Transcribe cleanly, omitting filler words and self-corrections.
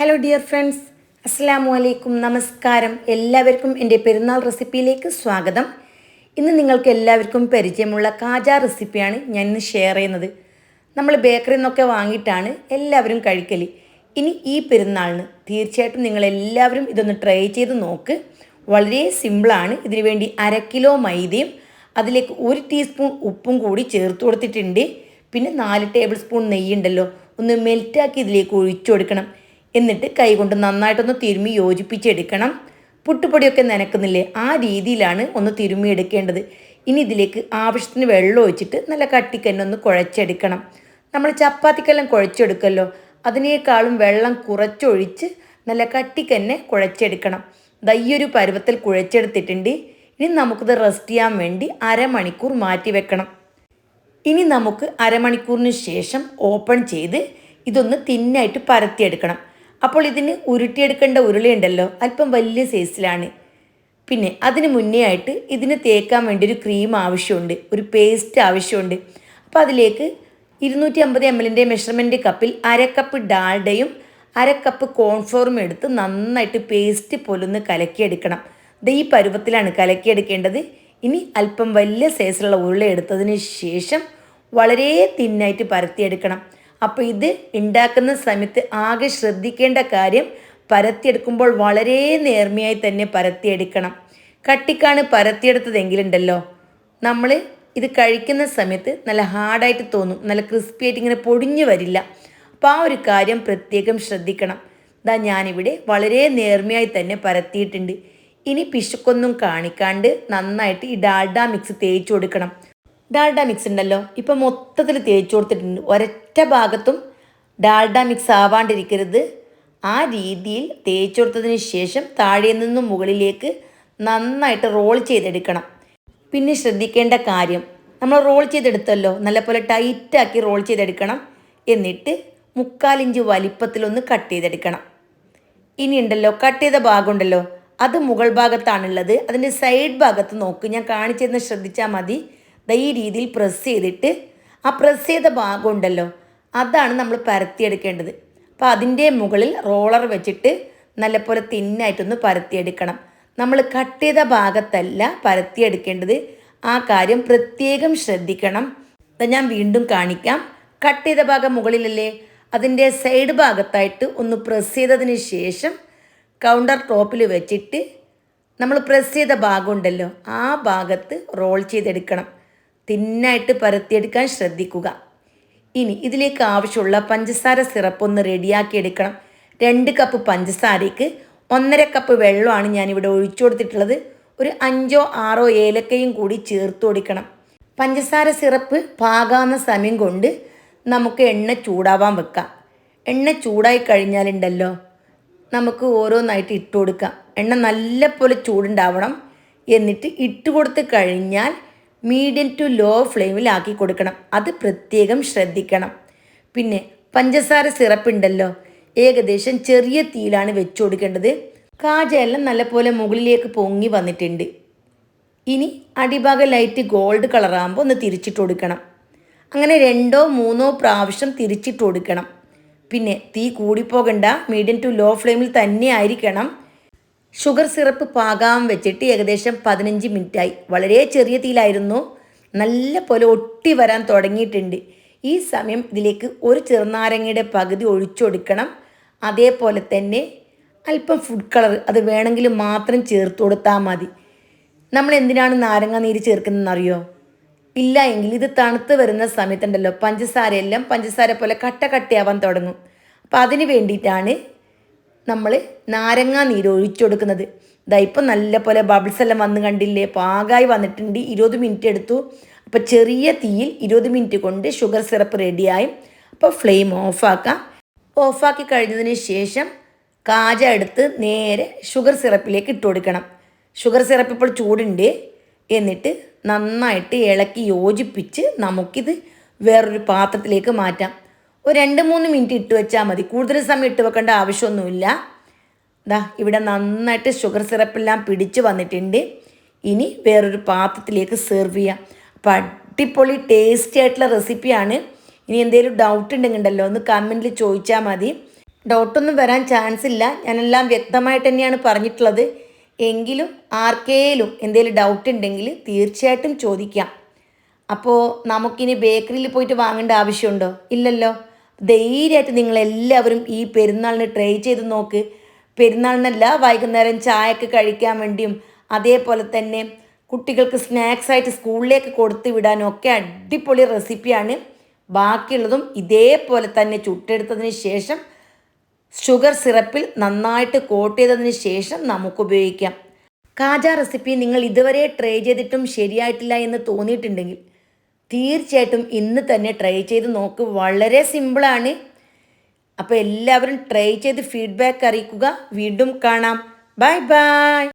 Hello dear friends, അസ്സലാമു അലൈക്കും, നമസ്കാരം. എല്ലാവർക്കും എൻ്റെ പെരുന്നാൾ റെസിപ്പിയിലേക്ക് സ്വാഗതം. ഇന്ന് നിങ്ങൾക്ക് എല്ലാവർക്കും പരിചയമുള്ള കാജ റെസിപ്പിയാണ് ഞാൻ ഇന്ന് ഷെയർ ചെയ്യുന്നത്. നമ്മൾ ബേക്കറിയിൽ നിന്നൊക്കെ വാങ്ങിയിട്ടാണ് എല്ലാവരും കഴിക്കൽ. ഇനി ഈ പെരുന്നാളിന് തീർച്ചയായിട്ടും നിങ്ങളെല്ലാവരും ഇതൊന്ന് ട്രൈ ചെയ്ത് നോക്ക്. വളരെ സിമ്പിളാണ്. ഇതിനു വേണ്ടി 1/2 കിലോ മൈദയും അതിലേക്ക് 1 ടീസ്പൂൺ ഉപ്പും കൂടി ചേർത്ത് കൊടുത്തിട്ടുണ്ട്. പിന്നെ 4 ടേബിൾ സ്പൂൺ നെയ്യുണ്ടല്ലോ, ഒന്ന് മെൽറ്റാക്കി ഇതിലേക്ക് ഒഴിച്ചു കൊടുക്കണം. എന്നിട്ട് കൈകൊണ്ട് നന്നായിട്ടൊന്ന് തിരുമ്മി യോജിപ്പിച്ചെടുക്കണം. പുട്ടുപൊടിയൊക്കെ നനക്കുന്നില്ലേ, ആ രീതിയിലാണ് ഒന്ന് തിരുമ്മി എടുക്കേണ്ടത്. ഇനി ഇതിലേക്ക് ആവശ്യത്തിന് വെള്ളം ഒഴിച്ചിട്ട് നല്ല കട്ടിക്കന്നെ ഒന്ന് കുഴച്ചെടുക്കണം. നമ്മൾ ചപ്പാത്തിക്കെല്ലാം കുഴച്ചെടുക്കല്ലോ, അതിനേക്കാളും വെള്ളം കുറച്ചൊഴിച്ച് നല്ല കട്ടിക്കന്നെ കുഴച്ചെടുക്കണം. ദയ്യൊരു പരുവത്തിൽ കുഴച്ചെടുത്തിട്ടുണ്ട്. ഇനി നമുക്കിത് റെസ്റ്റ് ചെയ്യാൻ വേണ്ടി അരമണിക്കൂർ മാറ്റി വെക്കണം. ഇനി നമുക്ക് അരമണിക്കൂറിന് ശേഷം ഓപ്പൺ ചെയ്ത് ഇതൊന്ന് തിന്നായിട്ട് പരത്തിയെടുക്കണം. അപ്പോൾ ഇതിന് ഉരുട്ടിയെടുക്കേണ്ട ഉരുളയുണ്ടല്ലോ, അല്പം വലിയ സൈസിലാണ്. പിന്നെ അതിന് മുന്നേ ആയിട്ട് ഇതിന് തേക്കാൻ വേണ്ടി ഒരു ക്രീം ആവശ്യമുണ്ട്, ഒരു പേസ്റ്റ് ആവശ്യമുണ്ട്. അപ്പോൾ അതിലേക്ക് 250 ml മെഷർമെൻറ്റ് കപ്പിൽ 1/2 കപ്പ് ഡാൽഡയും 1/2 കപ്പ് കോൺഫ്ലോറും എടുത്ത് നന്നായിട്ട് പേസ്റ്റ് പോലൊന്ന് കലക്കിയെടുക്കണം. ഇത് ഈ പരുവത്തിലാണ് കലക്കിയെടുക്കേണ്ടത്. ഇനി അല്പം വലിയ സൈസിലുള്ള ഉരുള എടുത്തതിന് ശേഷം വളരെ തിന്നായിട്ട് പരത്തിയെടുക്കണം. അപ്പോൾ ഇത് ഉണ്ടാക്കുന്ന സമയത്ത് ആകെ ശ്രദ്ധിക്കേണ്ട കാര്യം, പരത്തിയെടുക്കുമ്പോൾ വളരെ നേർമയായി തന്നെ പരത്തിയെടുക്കണം. കട്ടിക്കാണ് പരത്തിയെടുത്തതെങ്കിലുണ്ടല്ലോ, നമ്മൾ ഇത് കഴിക്കുന്ന സമയത്ത് നല്ല ഹാർഡായിട്ട് തോന്നും, നല്ല ക്രിസ്പി ആയിട്ട് ഇങ്ങനെ പൊടിഞ്ഞു വരില്ല. അപ്പോൾ ആ ഒരു കാര്യം പ്രത്യേകം ശ്രദ്ധിക്കണം. ഇതാ ഞാനിവിടെ വളരെ നേർമയായി തന്നെ പരത്തിയിട്ടുണ്ട്. ഇനി പിശുക്കൊന്നും കാണിക്കാണ്ട് നന്നായിട്ട് ഈ ഡാൽഡ മിക്സ് തേച്ച് കൊടുക്കണം. ഡാൽഡ മിക്സ് ഉണ്ടല്ലോ, ഇപ്പം മൊത്തത്തിൽ തേച്ച് കൊടുത്തിട്ടുണ്ട്. ഒരൊറ്റ ഭാഗത്തും ഡാൽഡ മിക്സ് ആവാണ്ടിരിക്കരുത്. ആ രീതിയിൽ തേച്ച് കൊടുത്തതിന് ശേഷം താഴെ നിന്നും മുകളിലേക്ക് നന്നായിട്ട് റോൾ ചെയ്തെടുക്കണം. പിന്നെ ശ്രദ്ധിക്കേണ്ട കാര്യം, നമ്മൾ റോൾ ചെയ്തെടുത്തല്ലോ, നല്ലപോലെ ടൈറ്റാക്കി റോൾ ചെയ്തെടുക്കണം. എന്നിട്ട് 3/4 ഇഞ്ച് വലിപ്പത്തിലൊന്ന് കട്ട് ചെയ്തെടുക്കണം. ഇനി ഉണ്ടല്ലോ, കട്ട് ചെയ്ത ഭാഗം ഉണ്ടല്ലോ, അത് മുകൾ ഭാഗത്താണുള്ളത്. അതിൻ്റെ സൈഡ് ഭാഗത്ത് നോക്ക്, ഞാൻ കാണിച്ചിരുന്ന ശ്രദ്ധിച്ചാൽ മതി. ഈ രീതിയിൽ പ്രസ് ചെയ്തിട്ട് ആ പ്രസ് ചെയ്ത ഭാഗം ഉണ്ടല്ലോ, അതാണ് നമ്മൾ പരത്തിയെടുക്കേണ്ടത്. അപ്പോൾ അതിൻ്റെ മുകളിൽ റോളർ വെച്ചിട്ട് നല്ലപോലെ തിന്നായിട്ടൊന്ന് പരത്തിയെടുക്കണം. നമ്മൾ കട്ട് ചെയ്ത ഭാഗത്തല്ല പരത്തിയെടുക്കേണ്ടത്, ആ കാര്യം പ്രത്യേകം ശ്രദ്ധിക്കണം. ഞാൻ വീണ്ടും കാണിക്കാം. കട്ട് ചെയ്ത ഭാഗം മുകളിലല്ലേ, അതിൻ്റെ സൈഡ് ഭാഗത്തായിട്ട് ഒന്ന് പ്രസ് ചെയ്തതിന് ശേഷം കൗണ്ടർ ടോപ്പിൽ വെച്ചിട്ട് നമ്മൾ പ്രസ് ചെയ്ത ഭാഗം ഉണ്ടല്ലോ, ആ ഭാഗത്ത് റോൾ ചെയ്തെടുക്കണം. തിന്നായിട്ട് പരത്തിയെടുക്കാൻ ശ്രദ്ധിക്കുക. ഇനി ഇതിലേക്ക് ആവശ്യമുള്ള പഞ്ചസാര സിറപ്പ് ഒന്ന് റെഡിയാക്കി എടുക്കണം. 2 കപ്പ് പഞ്ചസാരയ്ക്ക് 1.5 കപ്പ് വെള്ളമാണ് ഞാനിവിടെ ഒഴിച്ചു കൊടുത്തിട്ടുള്ളത്. ഒരു 5 or 6 ഏലക്കയും കൂടി ചേർത്ത് കൊടുക്കണം. പഞ്ചസാര സിറപ്പ് പാകാവുന്ന സമയം കൊണ്ട് നമുക്ക് എണ്ണ ചൂടാവാൻ വെക്കാം. എണ്ണ ചൂടായി കഴിഞ്ഞാലുണ്ടല്ലോ, നമുക്ക് ഓരോന്നായിട്ട് ഇട്ട് കൊടുക്കാം. എണ്ണ നല്ല പോലെ ചൂടുണ്ടാവണം. എന്നിട്ട് ഇട്ട് കൊടുത്ത് കഴിഞ്ഞാൽ മീഡിയം ടു ലോ ഫ്ലെയിമിലാക്കി കൊടുക്കണം. അത് പ്രത്യേകം ശ്രദ്ധിക്കണം. പിന്നെ പഞ്ചസാര സിറപ്പ് ഉണ്ടല്ലോ, ഏകദേശം ചെറിയ തീയിലാണ് വെച്ച് കൊടുക്കേണ്ടത്. കാജയെല്ലാം നല്ലപോലെ മുകളിലേക്ക് പൊങ്ങി വന്നിട്ടുണ്ട്. ഇനി അടിഭാഗം ലൈറ്റ് ഗോൾഡ് കളറാകുമ്പോൾ ഒന്ന് തിരിച്ചിട്ട് കൊടുക്കണം. അങ്ങനെ 2-3 പ്രാവശ്യം തിരിച്ചിട്ട് കൊടുക്കണം. പിന്നെ തീ കൂടിപ്പോകണ്ട, മീഡിയം ടു ലോ ഫ്ലെയിമിൽ തന്നെ ആയിരിക്കണം. ഷുഗർ സിറപ്പ് പാകാൻ വെച്ചിട്ട് ഏകദേശം 15 മിനിറ്റായി. വളരെ ചെറിയ തീയിലായിരുന്നു, നല്ല പോലെ ഒട്ടി വരാൻ തുടങ്ങിയിട്ടുണ്ട്. ഈ സമയം ഇതിലേക്ക് ഒരു ചെറുനാരങ്ങയുടെ പകുതി ഒഴിച്ചു കൊടുക്കണം. അതേപോലെ തന്നെ അല്പം ഫുഡ് കളർ, അത് വേണമെങ്കിൽ മാത്രം ചേർത്ത് കൊടുത്താൽ മതി. നമ്മൾ എന്തിനാണ് നാരങ്ങ നീര് ചേർക്കുന്നതെന്നറിയോ? ഇല്ല എങ്കിൽ ഇത് തണുത്ത് വരുന്ന സമയത്തുണ്ടല്ലോ, പഞ്ചസാരയെല്ലാം പഞ്ചസാര പോലെ കട്ടയാവാൻ തുടങ്ങും. അപ്പോൾ അതിന് വേണ്ടിയിട്ടാണ് നമ്മൾ നാരങ്ങ നീര് ഒഴിച്ചു കൊടുക്കുന്നത്. ഇപ്പം നല്ല പോലെ ബബിൾസ് എല്ലാം വന്ന് കണ്ടില്ലേ, പാകമായി വന്നിട്ടുണ്ട്. 20 മിനിറ്റ് എടുത്തു. അപ്പോൾ ചെറിയ തീയിൽ 20 മിനിറ്റ് കൊണ്ട് ഷുഗർ സിറപ്പ് റെഡിയായി. അപ്പോൾ ഫ്ലെയിം ഓഫാക്കാം. ഓഫാക്കി കഴിഞ്ഞതിന് ശേഷം കാജ എടുത്ത് നേരെ ഷുഗർ സിറപ്പിലേക്ക് ഇട്ട് കൊടുക്കണം. ഷുഗർ സിറപ്പ് ഇപ്പോൾ ചൂടുണ്ട്. എന്നിട്ട് നന്നായിട്ട് ഇളക്കി യോജിപ്പിച്ച് നമുക്കിത് വേറൊരു പാത്രത്തിലേക്ക് മാറ്റാം. ഒരു 2-3 മിനിറ്റ് ഇട്ട് വെച്ചാൽ മതി, കൂടുതൽ സമയം ഇട്ട് വെക്കേണ്ട ആവശ്യമൊന്നുമില്ല. ഇവിടെ നന്നായിട്ട് ഷുഗർ സിറപ്പെല്ലാം പിടിച്ച് വന്നിട്ടുണ്ട്. ഇനി വേറൊരു പാത്രത്തിലേക്ക് സെർവ് ചെയ്യാം. അപ്പോൾ അടിപൊളി ടേസ്റ്റി ആയിട്ടുള്ള റെസിപ്പിയാണ്. ഇനി എന്തെങ്കിലും ഡൗട്ട് ഉണ്ടെങ്കിലോ ഒന്ന് കമൻറ്റിൽ ചോദിച്ചാൽ മതി. ഡൗട്ടൊന്നും വരാൻ ചാൻസ് ഇല്ല. ഞാനെല്ലാം വ്യക്തമായിട്ട് തന്നെയാണ് പറഞ്ഞിട്ടുള്ളത്. എങ്കിലും ആർക്കേലും എന്തെങ്കിലും ഡൗട്ട് ഉണ്ടെങ്കിൽ തീർച്ചയായിട്ടും ചോദിക്കാം. അപ്പോൾ നമുക്കിനി ബേക്കറിയിൽ പോയിട്ട് വാങ്ങേണ്ട ആവശ്യമുണ്ടോ? ഇല്ലല്ലോ. ധൈര്യമായിട്ട് നിങ്ങളെല്ലാവരും ഈ പെരുന്നാളിന് ട്രൈ ചെയ്ത് നോക്ക്. പെരുന്നാളിനല്ല, വൈകുന്നേരം ചായക്ക് കഴിക്കാൻ വേണ്ടിയും അതേപോലെ തന്നെ കുട്ടികൾക്ക് സ്നാക്സായിട്ട് സ്കൂളിലേക്ക് കൊടുത്തു വിടാനും ഒക്കെ അടിപൊളി റെസിപ്പിയാണ്. ബാക്കിയുള്ളതും ഇതേപോലെ തന്നെ ചുട്ടെടുത്തതിന് ശേഷം ഷുഗർ സിറപ്പിൽ നന്നായിട്ട് കോട്ട് ചെയ്തതിന് ശേഷം നമുക്ക് ഉപയോഗിക്കാം. കാജ റെസിപ്പി നിങ്ങൾ ഇതുവരെ ട്രൈ ചെയ്തിട്ടും ശരിയായിട്ടില്ല എന്ന് തോന്നിയിട്ടുണ്ടെങ്കിൽ തീർച്ചയായിട്ടും ഇന്ന് തന്നെ ട്രൈ ചെയ്ത് നോക്ക്. വളരെ സിമ്പിളാണ്. അപ്പോൾ എല്ലാവരും ട്രൈ ചെയ്ത് ഫീഡ്ബാക്ക് അറിയിക്കുക. വീണ്ടും കാണാം. Bye bye.